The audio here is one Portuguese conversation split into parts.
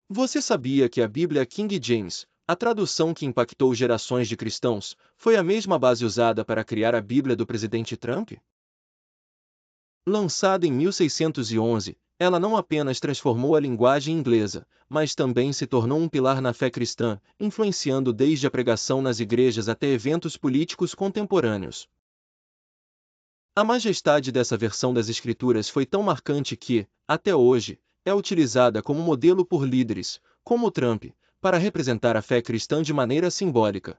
Você sabia que a Bíblia King James, a tradução que impactou gerações de cristãos, foi a mesma base usada para criar a Bíblia do presidente Trump? Lançada em 1611, ela não apenas transformou a linguagem inglesa, mas também se tornou um pilar na fé cristã, influenciando desde a pregação nas igrejas até eventos políticos contemporâneos. A majestade dessa versão das Escrituras foi tão marcante que, até hoje, é utilizada como modelo por líderes, como Trump, para representar a fé cristã de maneira simbólica.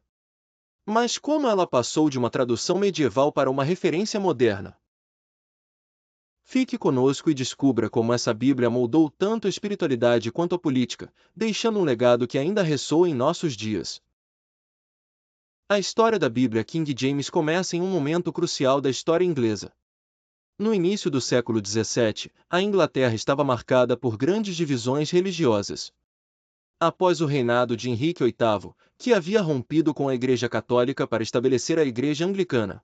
Mas como ela passou de uma tradução medieval para uma referência moderna? Fique conosco e descubra como essa Bíblia moldou tanto a espiritualidade quanto a política, deixando um legado que ainda ressoa em nossos dias. A história da Bíblia King James começa em um momento crucial da história inglesa. No início do século XVII, a Inglaterra estava marcada por grandes divisões religiosas. Após o reinado de Henrique VIII, que havia rompido com a Igreja Católica para estabelecer a Igreja Anglicana,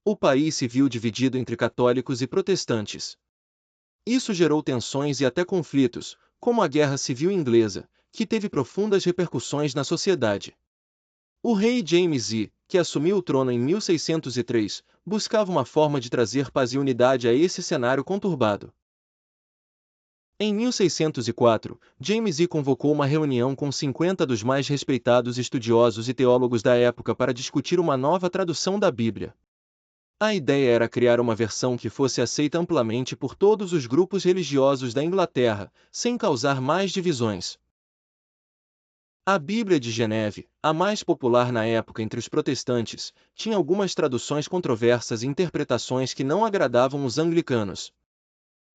o país se viu dividido entre católicos e protestantes. Isso gerou tensões e até conflitos, como a Guerra Civil Inglesa, que teve profundas repercussões na sociedade. O rei James I, que assumiu o trono em 1603, buscava uma forma de trazer paz e unidade a esse cenário conturbado. Em 1604, James I convocou uma reunião com 50 dos mais respeitados estudiosos e teólogos da época para discutir uma nova tradução da Bíblia. A ideia era criar uma versão que fosse aceita amplamente por todos os grupos religiosos da Inglaterra, sem causar mais divisões. A Bíblia de Geneve, a mais popular na época entre os protestantes, tinha algumas traduções controversas e interpretações que não agradavam os anglicanos.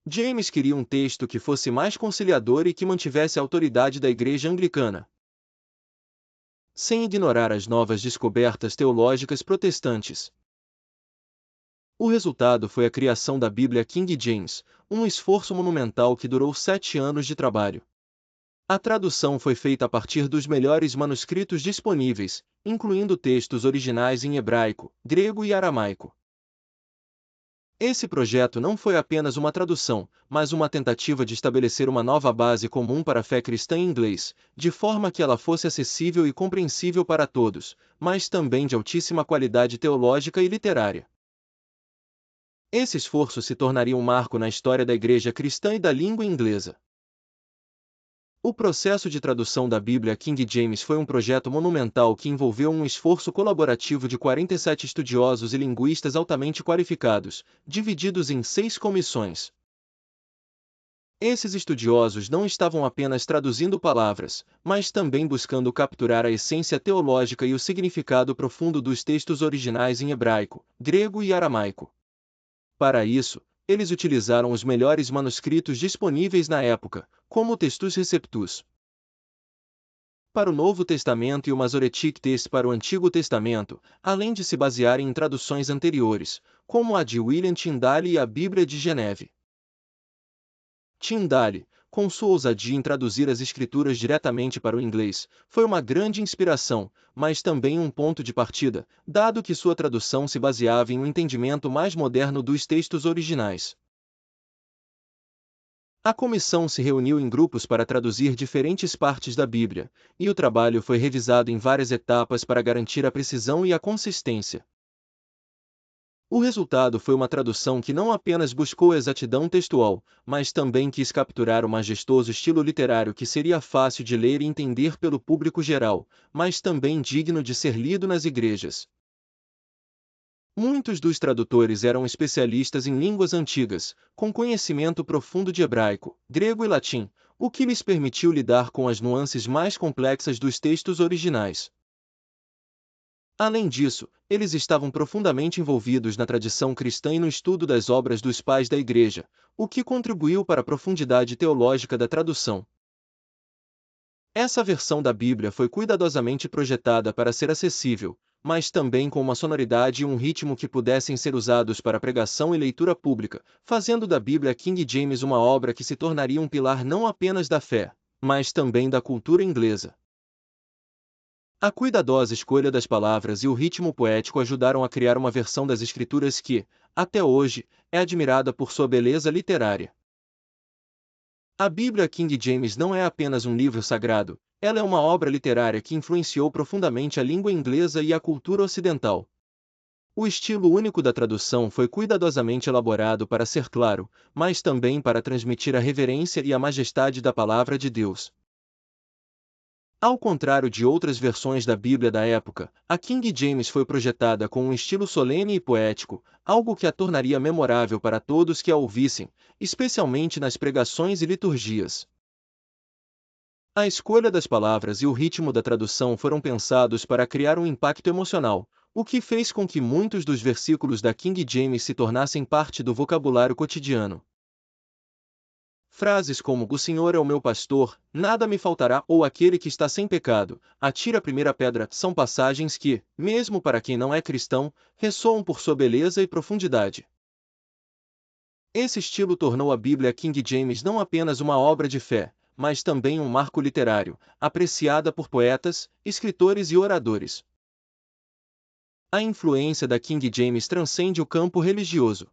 James queria um texto que fosse mais conciliador e que mantivesse a autoridade da Igreja Anglicana, sem ignorar as novas descobertas teológicas protestantes. O resultado foi a criação da Bíblia King James, um esforço monumental que durou 7 anos de trabalho. A tradução foi feita a partir dos melhores manuscritos disponíveis, incluindo textos originais em hebraico, grego e aramaico. Esse projeto não foi apenas uma tradução, mas uma tentativa de estabelecer uma nova base comum para a fé cristã em inglês, de forma que ela fosse acessível e compreensível para todos, mas também de altíssima qualidade teológica e literária. Esse esforço se tornaria um marco na história da Igreja cristã e da língua inglesa. O processo de tradução da Bíblia King James foi um projeto monumental que envolveu um esforço colaborativo de 47 estudiosos e linguistas altamente qualificados, divididos em 6 comissões. Esses estudiosos não estavam apenas traduzindo palavras, mas também buscando capturar a essência teológica e o significado profundo dos textos originais em hebraico, grego e aramaico. Para isso, eles utilizaram os melhores manuscritos disponíveis na época, como o Textus Receptus para o Novo Testamento e o Masoretic Text para o Antigo Testamento, além de se basearem em traduções anteriores, como a de William Tyndale e a Bíblia de Geneve. Tyndale, com sua ousadia em traduzir as Escrituras diretamente para o inglês, foi uma grande inspiração, mas também um ponto de partida, dado que sua tradução se baseava em um entendimento mais moderno dos textos originais. A comissão se reuniu em grupos para traduzir diferentes partes da Bíblia, e o trabalho foi revisado em várias etapas para garantir a precisão e a consistência. O resultado foi uma tradução que não apenas buscou a exatidão textual, mas também quis capturar o majestoso estilo literário que seria fácil de ler e entender pelo público geral, mas também digno de ser lido nas igrejas. Muitos dos tradutores eram especialistas em línguas antigas, com conhecimento profundo de hebraico, grego e latim, o que lhes permitiu lidar com as nuances mais complexas dos textos originais. Além disso, eles estavam profundamente envolvidos na tradição cristã e no estudo das obras dos pais da Igreja, o que contribuiu para a profundidade teológica da tradução. Essa versão da Bíblia foi cuidadosamente projetada para ser acessível, mas também com uma sonoridade e um ritmo que pudessem ser usados para pregação e leitura pública, fazendo da Bíblia King James uma obra que se tornaria um pilar não apenas da fé, mas também da cultura inglesa. A cuidadosa escolha das palavras e o ritmo poético ajudaram a criar uma versão das Escrituras que, até hoje, é admirada por sua beleza literária. A Bíblia King James não é apenas um livro sagrado, ela é uma obra literária que influenciou profundamente a língua inglesa e a cultura ocidental. O estilo único da tradução foi cuidadosamente elaborado para ser claro, mas também para transmitir a reverência e a majestade da palavra de Deus. Ao contrário de outras versões da Bíblia da época, a King James foi projetada com um estilo solene e poético, algo que a tornaria memorável para todos que a ouvissem, especialmente nas pregações e liturgias. A escolha das palavras e o ritmo da tradução foram pensados para criar um impacto emocional, o que fez com que muitos dos versículos da King James se tornassem parte do vocabulário cotidiano. Frases como "O Senhor é o meu pastor, nada me faltará" ou "Aquele que está sem pecado, atira a primeira pedra" são passagens que, mesmo para quem não é cristão, ressoam por sua beleza e profundidade. Esse estilo tornou a Bíblia King James não apenas uma obra de fé, mas também um marco literário, apreciada por poetas, escritores e oradores. A influência da King James transcende o campo religioso.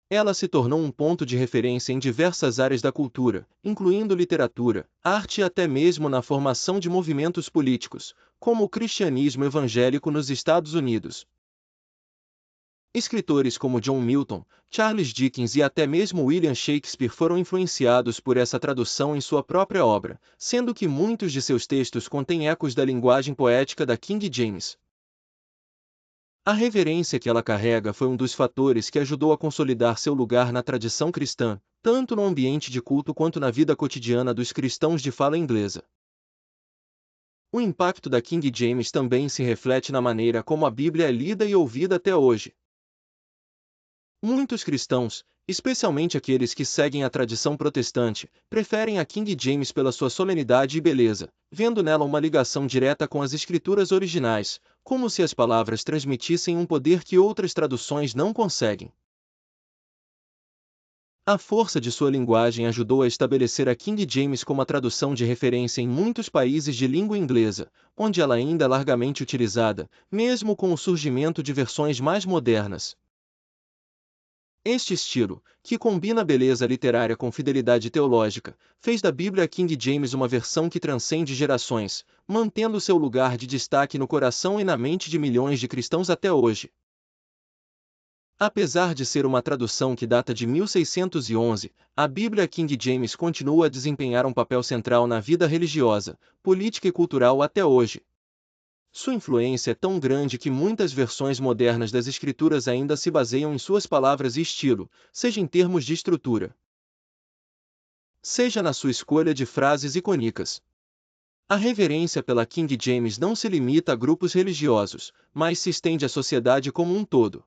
Ela se tornou um ponto de referência em diversas áreas da cultura, incluindo literatura, arte e até mesmo na formação de movimentos políticos, como o cristianismo evangélico nos Estados Unidos. Escritores como John Milton, Charles Dickens e até mesmo William Shakespeare foram influenciados por essa tradução em sua própria obra, sendo que muitos de seus textos contêm ecos da linguagem poética da King James. A reverência que ela carrega foi um dos fatores que ajudou a consolidar seu lugar na tradição cristã, tanto no ambiente de culto quanto na vida cotidiana dos cristãos de fala inglesa. O impacto da King James também se reflete na maneira como a Bíblia é lida e ouvida até hoje. Muitos cristãos, especialmente aqueles que seguem a tradição protestante, preferem a King James pela sua solenidade e beleza, vendo nela uma ligação direta com as escrituras originais, como se as palavras transmitissem um poder que outras traduções não conseguem. A força de sua linguagem ajudou a estabelecer a King James como a tradução de referência em muitos países de língua inglesa, onde ela ainda é largamente utilizada, mesmo com o surgimento de versões mais modernas. Este estilo, que combina beleza literária com fidelidade teológica, fez da Bíblia King James uma versão que transcende gerações, mantendo seu lugar de destaque no coração e na mente de milhões de cristãos até hoje. Apesar de ser uma tradução que data de 1611, a Bíblia King James continua a desempenhar um papel central na vida religiosa, política e cultural até hoje. Sua influência é tão grande que muitas versões modernas das Escrituras ainda se baseiam em suas palavras e estilo, seja em termos de estrutura, seja na sua escolha de frases icônicas. A reverência pela King James não se limita a grupos religiosos, mas se estende à sociedade como um todo.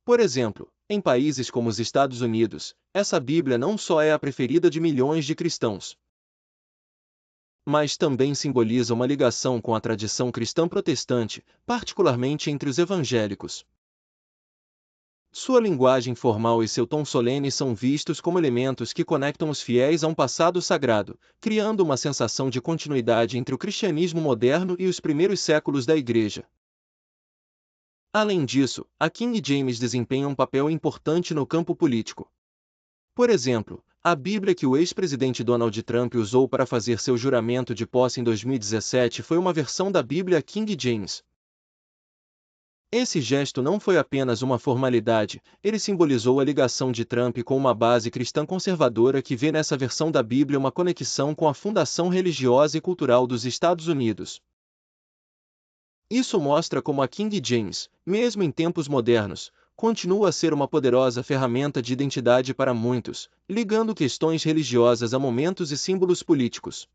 Por exemplo, em países como os Estados Unidos, essa Bíblia não só é a preferida de milhões de cristãos, mas também simboliza uma ligação com a tradição cristã protestante, particularmente entre os evangélicos. Sua linguagem formal e seu tom solene são vistos como elementos que conectam os fiéis a um passado sagrado, criando uma sensação de continuidade entre o cristianismo moderno e os primeiros séculos da Igreja. Além disso, a King James desempenha um papel importante no campo político. Por exemplo, a Bíblia que o ex-presidente Donald Trump usou para fazer seu juramento de posse em 2017 foi uma versão da Bíblia King James. Esse gesto não foi apenas uma formalidade, ele simbolizou a ligação de Trump com uma base cristã conservadora que vê nessa versão da Bíblia uma conexão com a fundação religiosa e cultural dos Estados Unidos. Isso mostra como a King James, mesmo em tempos modernos, continua a ser uma poderosa ferramenta de identidade para muitos, ligando questões religiosas a momentos e símbolos políticos.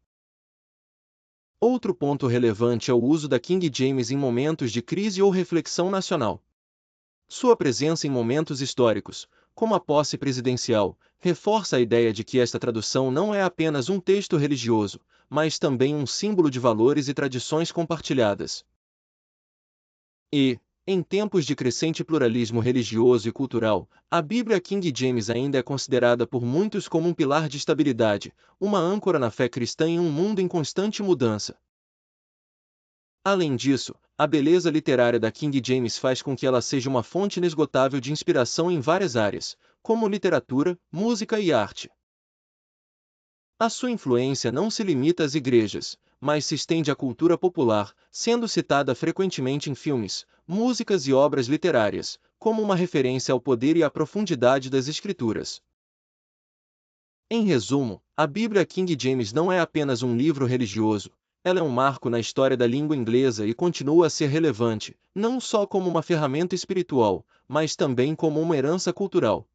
Outro ponto relevante é o uso da King James em momentos de crise ou reflexão nacional. Sua presença em momentos históricos, como a posse presidencial, reforça a ideia de que esta tradução não é apenas um texto religioso, mas também um símbolo de valores e tradições compartilhadas. E, em tempos de crescente pluralismo religioso e cultural, a Bíblia King James ainda é considerada por muitos como um pilar de estabilidade, uma âncora na fé cristã em um mundo em constante mudança. Além disso, a beleza literária da King James faz com que ela seja uma fonte inesgotável de inspiração em várias áreas, como literatura, música e arte. A sua influência não se limita às igrejas, mas se estende à cultura popular, sendo citada frequentemente em filmes, músicas e obras literárias, como uma referência ao poder e à profundidade das Escrituras. Em resumo, a Bíblia King James não é apenas um livro religioso, ela é um marco na história da língua inglesa e continua a ser relevante, não só como uma ferramenta espiritual, mas também como uma herança cultural.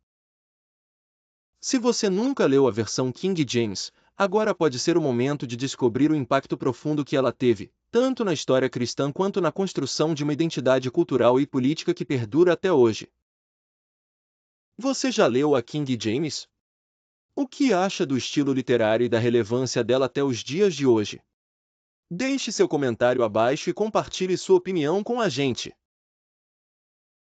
Se você nunca leu a versão King James, agora pode ser o momento de descobrir o impacto profundo que ela teve, tanto na história cristã quanto na construção de uma identidade cultural e política que perdura até hoje. Você já leu a King James? O que acha do estilo literário e da relevância dela até os dias de hoje? Deixe seu comentário abaixo e compartilhe sua opinião com a gente.